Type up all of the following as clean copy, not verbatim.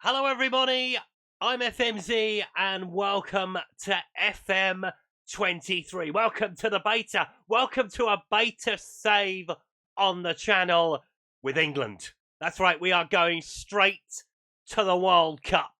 Hello everybody, I'm FMZ and welcome to FM23. Welcome to the beta. Welcome to a beta save on the channel with England. That's right, we are going straight to the World Cup.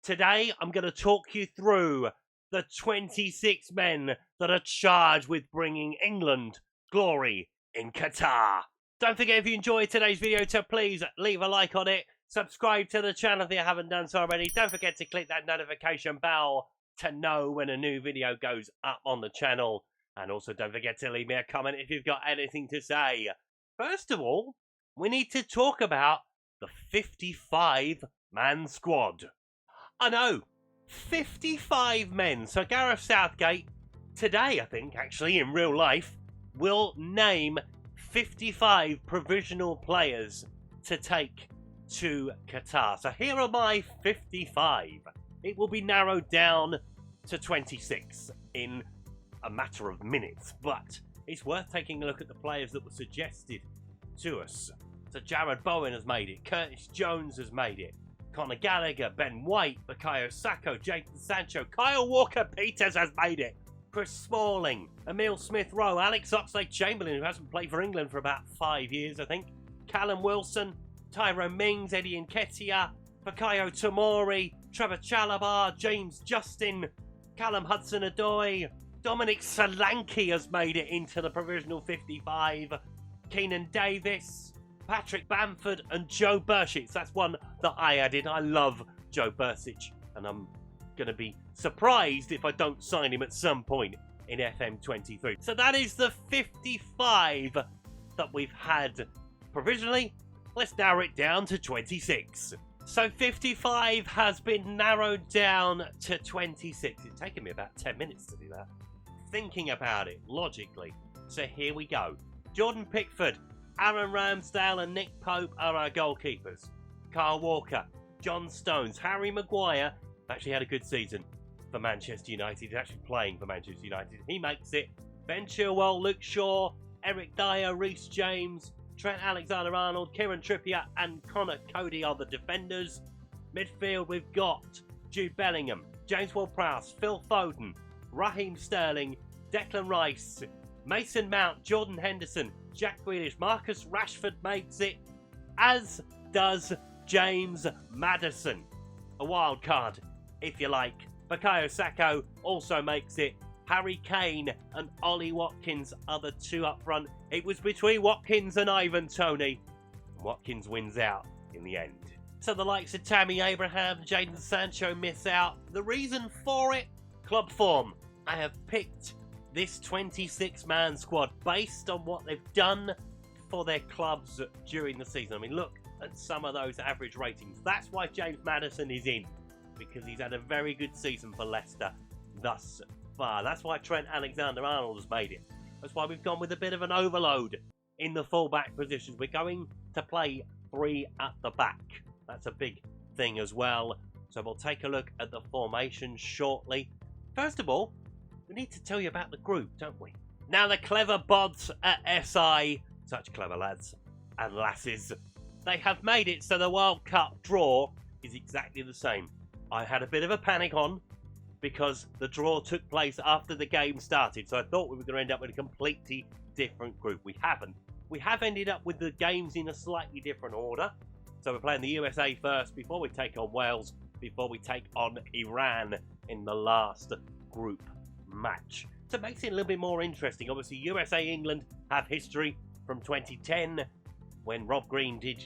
Today I'm going to talk you through the 26 men that are charged with bringing England glory in Qatar. Don't forget, if you enjoyed today's video, to please leave a like on it. Subscribe to the channel if you haven't done so already. Don't forget to click that notification bell to know when a new video goes up on the channel. And also don't forget to leave me a comment if you've got anything to say. First of all, we need to talk about the 55-man squad. I know, 55 men. So Gareth Southgate, today I think, actually in real life, will name 55 provisional players to take to Qatar. So here are my 55. It will be narrowed down to 26 in a matter of minutes, but it's worth taking a look at the players that were suggested to us. So Jared Bowen has made it, Curtis Jones has made it, Conor Gallagher, Ben White, Bukayo Saka, Jadon Sancho, Kyle Walker-Peters has made it, Chris Smalling, Emile Smith-Rowe, Alex Oxlade-Chamberlain, who hasn't played for England for about 5 years, I think, Callum Wilson, Tyrone Mings, Eddie Nketiah, Fikayo Tomori, Trevor Chalobah, James Justin, Callum Hudson-Odoi, Dominic Solanke has made it into the provisional 55, Keenan Davis, Patrick Bamford and Joe Bursic. That's one that I added. I love Joe Bursic and I'm going to be surprised if I don't sign him at some point in FM23. So that is the 55 that we've had provisionally. Let's narrow it down to 26. So 55 has been narrowed down to 26. It's taken me about 10 minutes to do that. Thinking about it logically. So here we go. Jordan Pickford, Aaron Ramsdale and Nick Pope are our goalkeepers. Kyle Walker, John Stones, Harry Maguire actually had a good season for Manchester United. He's actually playing for Manchester United. He makes it. Ben Chilwell, Luke Shaw, Eric Dyer, Reece James, Trent Alexander-Arnold, Kieran Trippier and Connor Cody are the defenders. Midfield, we've got Jude Bellingham, James Ward-Prowse, Phil Foden, Raheem Sterling, Declan Rice, Mason Mount, Jordan Henderson, Jack Grealish, Marcus Rashford makes it, as does James Maddison. A wild card, if you like. Bukayo Saka also makes it. Harry Kane and Ollie Watkins are the two up front. It was between Watkins and Ivan Toney. Watkins wins out in the end. So the likes of Tammy Abraham and Jadon Sancho miss out. The reason for it? Club form. I have picked this 26-man squad based on what they've done for their clubs during the season. I mean, look at some of those average ratings. That's why James Maddison is in, because he's had a very good season for Leicester thus far. That's why Trent Alexander-Arnold has made it. That's why we've gone with a bit of an overload in the full-back positions. We're going to play 3 at the back. That's a big thing as well. So we'll take a look at the formation shortly. First of all, we need to tell you about the group, don't we? Now, the clever bods at SI, such clever lads and lasses, they have made it so the World Cup draw is exactly the same. I had a bit of a panic on because the draw took place after the game started, so I thought we were going to end up with a completely different group. We haven't. We have ended up with the games in a slightly different order. So we're playing the USA first before we take on Wales, before we take on Iran in the last group match. So it makes it a little bit more interesting. Obviously, USA-England have history from 2010 when Rob Green did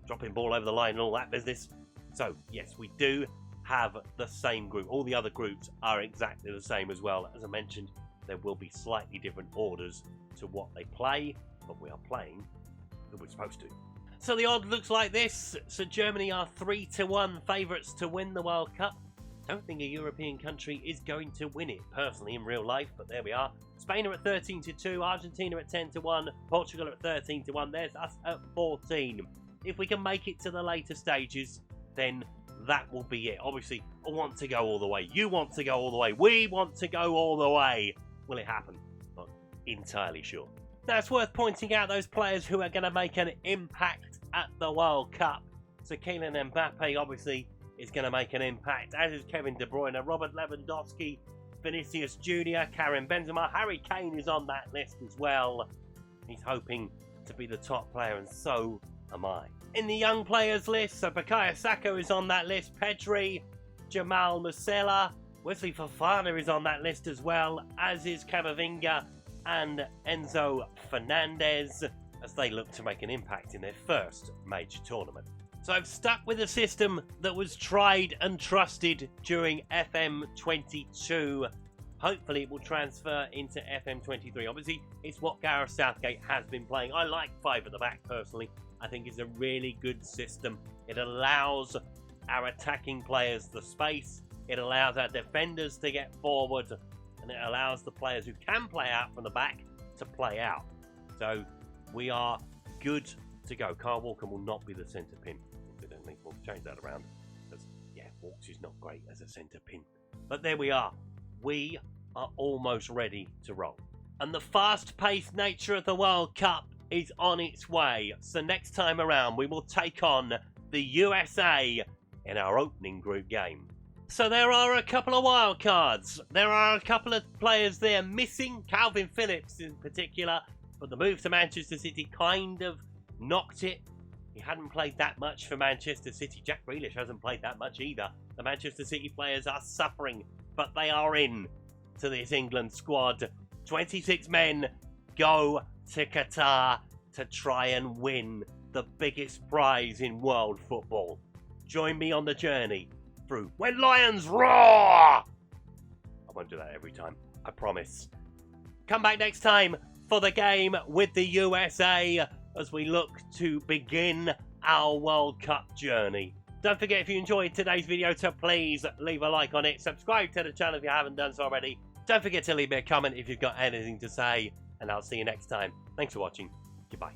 dropping ball over the line and all that business. So, yes, we do have the same group. All the other groups are exactly the same as well. As I mentioned, there will be slightly different orders to what they play, but we are playing who we're supposed to. So the odd looks like this. So Germany are 3-1 favourites to win the World Cup. Don't think a European country is going to win it, personally, in real life, but there we are. Spain are at 13-2, Argentina at 10-1, Portugal at 13-1, there's us at 14. If we can make it to the later stages, then that will be it. Obviously, I want to go all the way. You want to go all the way. We want to go all the way. Will it happen? Not entirely sure. Now, it's worth pointing out those players who are going to make an impact at the World Cup. So Kylian Mbappe obviously is going to make an impact, as is Kevin De Bruyne, Robert Lewandowski, Vinicius Jr., Karim Benzema. Harry Kane is on that list as well. He's hoping to be the top player, and so am I. In the young players list, so Bukayo Saka is on that list, Pedri, Jamal Musiala, Wesley Fofana is on that list as well, as is Camavinga and Enzo Fernandez, as they look to make an impact in their first major tournament. So I've stuck with a system that was tried and trusted during FM22. Hopefully it will transfer into FM23. Obviously, it's what Gareth Southgate has been playing. I like 5 at the back personally. I think it's a really good system. It allows our attacking players the space. It allows our defenders to get forward. And it allows the players who can play out from the back to play out. So we are good to go. Kyle Walker will not be the centre pin. We'll change that around. Because, yeah, Walks is not great as a centre pin. But there we are. We are almost ready to roll. And the fast-paced nature of the World Cup is on its way. So next time around, we will take on the USA in our opening group game. So there are a couple of wild cards. There are a couple of players there missing. Calvin Phillips in particular. But the move to Manchester City kind of knocked it. He hadn't played that much for Manchester City. Jack Grealish hasn't played that much either. The Manchester City players are suffering, but they are in to this England squad. 26 men go to Qatar to try and win the biggest prize in world football. Join me on the journey through When Lions Roar! I won't do that every time, I promise. Come back next time for the game with the USA as we look to begin our World Cup journey. Don't forget, if you enjoyed today's video, to please leave a like on it. Subscribe to the channel if you haven't done so already. Don't forget to leave me a comment if you've got anything to say. And I'll see you next time. Thanks for watching. Goodbye.